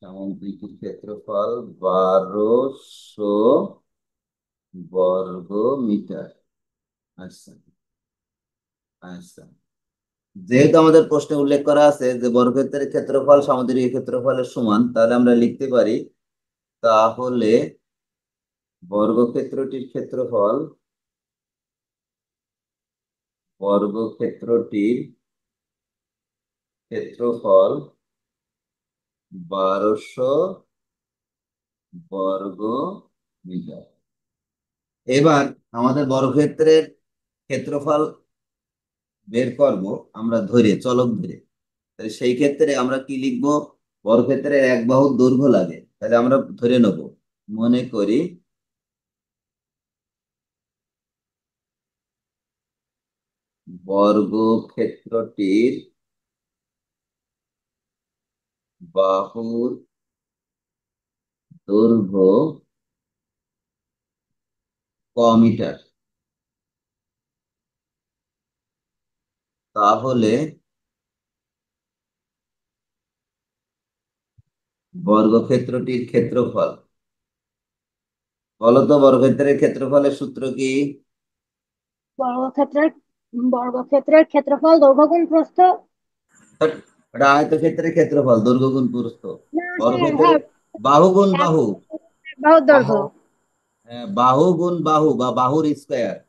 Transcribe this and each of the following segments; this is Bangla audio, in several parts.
সামুদ্রিক ক্ষেত্রফল 1200 বর্গ মিটার। আচ্ছা, আচ্ছা। যেহেতু আমাদের প্রশ্নে উল্লেখ করা আছে যে বর্গক্ষেত্রের ক্ষেত্রফল সামুদ্রিক ক্ষেত্রফলের সমান, তাহলে আমরা লিখতে পারি তাহলে বর্গক্ষেত্রটির ক্ষেত্রফল বর্গক্ষেত্রটির ক্ষেত্রফল 1200 বর্গ মিটার। এবার আমাদের বর্গক্ষেত্রের ক্ষেত্রফল বের করব আমরা ধরে, চলক ধরে। তাহলে সেই ক্ষেত্রে আমরা কি লিখব? বর্গক্ষেত্রের এক বাহুর দৈর্ঘ্য লাগে, তাহলে আমরা ধরে নেব, মনে করি বর্গক্ষেত্রটির বাহুর দৈর্ঘ্য ক মিটার। তাহলে বর্গক্ষেত্রটির ক্ষেত্রফল, বলতো বর্গক্ষেত্রের ক্ষেত্রফলের সূত্র কি? বর্গক্ষেত্রের বর্গক্ষেত্রের ক্ষেত্রফল দৈর্ঘ্য গুণ প্রস্থ। ধ্যাৎ, এটা আয়তক্ষেত্রের ক্ষেত্রফল দৈর্ঘ্য গুণ প্রস্থ। না স্যার, বর্গক্ষেত্রের হ্যাঁ, বাহু গুণ এক বাহু। বাহুর বাহু, দৈর্ঘ্য। হ্যাঁ, বাহু গুণ বাহু বা বাহুর স্কয়ার। বাহু।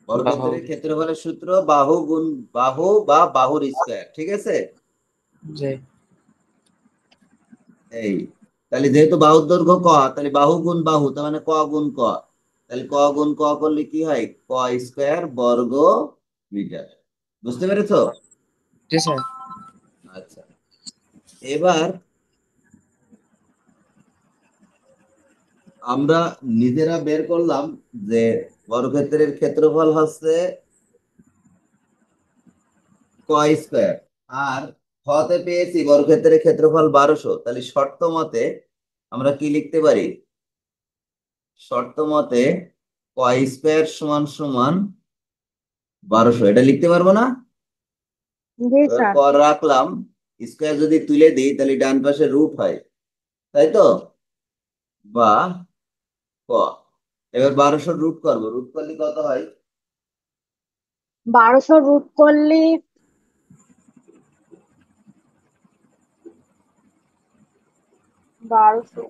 বর্গক্ষেত্রের ক্ষেত্রফলের সূত্র বাহু গুণ বাহু বা বাহুর স্কয়ার, ঠিক আছে? জি। এই, তাহলে যেহেতু বাহুর দৈর্ঘ্য ক, তাহলে বাহু গুণ বাহু, তার মানে ক গুণ ক। তাহলে ক গুণ ক করলে কি হয়? ক স্কয়ার বর্গ মিটার। বুঝতে পেরেছো? জি স্যার। আচ্ছা, এবার আমরা নিজেরা বের করলাম যে বর্গক্ষেত্রের ক্ষেত্রফল হচ্ছে ক স্কয়ার, আর হতে পেয়েছি বর্গক্ষেত্রের ক্ষেত্রফল 1200। তাহলে শর্ত মতে আমরা কি লিখতে পারি? শর্ত মতে ক স্কয়ার সমান সমান 1200, এটা লিখতে পারবো না? জি এবার স্যার। কর রাখলাম, স্কয়ার যদি তুলে দিই তাহলে ডান পাশে রুট হয়, তাই তো? বা ক, এবার 1200 রুট করবো, রুট করলে কত হয়? 1200 রুট করলে 1200,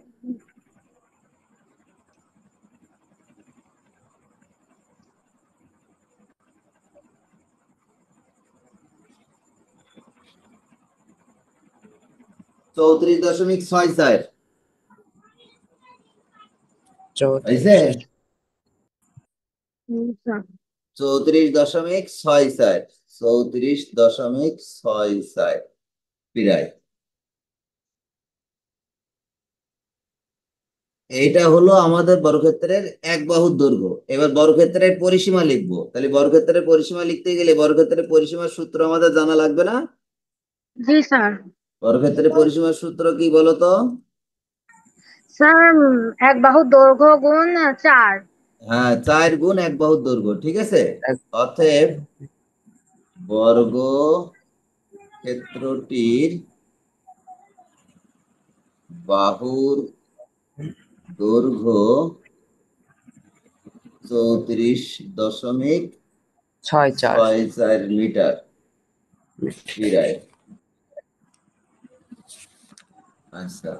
34.64 হয়েছে। 34। 34.64, 34.64 প্রায়। এইটা হলো আমাদের বর্গক্ষেত্রের এক বাহুর দৈর্ঘ্য। এবার বর্গক্ষেত্রের পরিসীমা লিখবো, তাহলে বর্গক্ষেত্রের পরিসীমা লিখতে গেলে বর্গক্ষেত্রের পরিসীমার সূত্র আমাদের জানা লাগবে না? জি স্যার। বর্গক্ষেত্রের পরিসীমার সূত্র কি বলতো? স্যার, এক বাহুর দৈর্ঘ্য গুণ 4। হ্যাঁ, 4 গুণ এক বাহুর দৈর্ঘ্য, ঠিক আছে। এক- অতএব বর্গ ক্ষেত্রটির বাহুর দৈর্ঘ্য 34.64 6-4। মিটার প্রায়। আচ্ছা,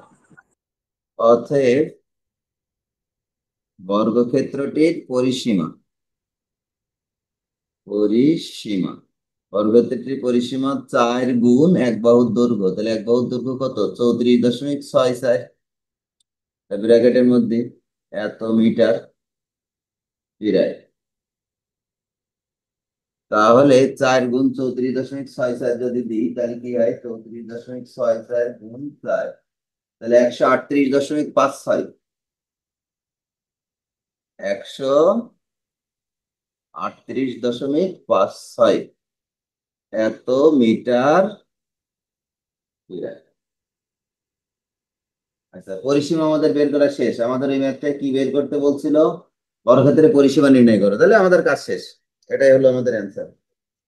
অতএব বর্গক্ষেত্রটির পরিসীমা, পরিসীমা বর্গক্ষেত্রটির পরিসীমা 4 গুণ এক বাহুর দৈর্ঘ্য। তাহলে এক বাহুর দৈর্ঘ্য কত? 34.64 ব্র্যাকেটের মধ্যে এত মিটার প্রায়। তাহলে 4 গুণ 34.64 যদি দিই তাহলে কি হয়? 34.64 গুণ 4, তাহলে 138.56, 138.56 এত মিটার প্রায়। আচ্ছা, পরিসীমা আমাদের বের করা শেষ। আমাদের এই ম্যাথটা কি বের করতে বলছিল? বর্গক্ষেত্রের পরিসীমা নির্ণয় করো, তাহলে আমাদের কাজ শেষ। এটাই হলো আমাদের অ্যান্সার।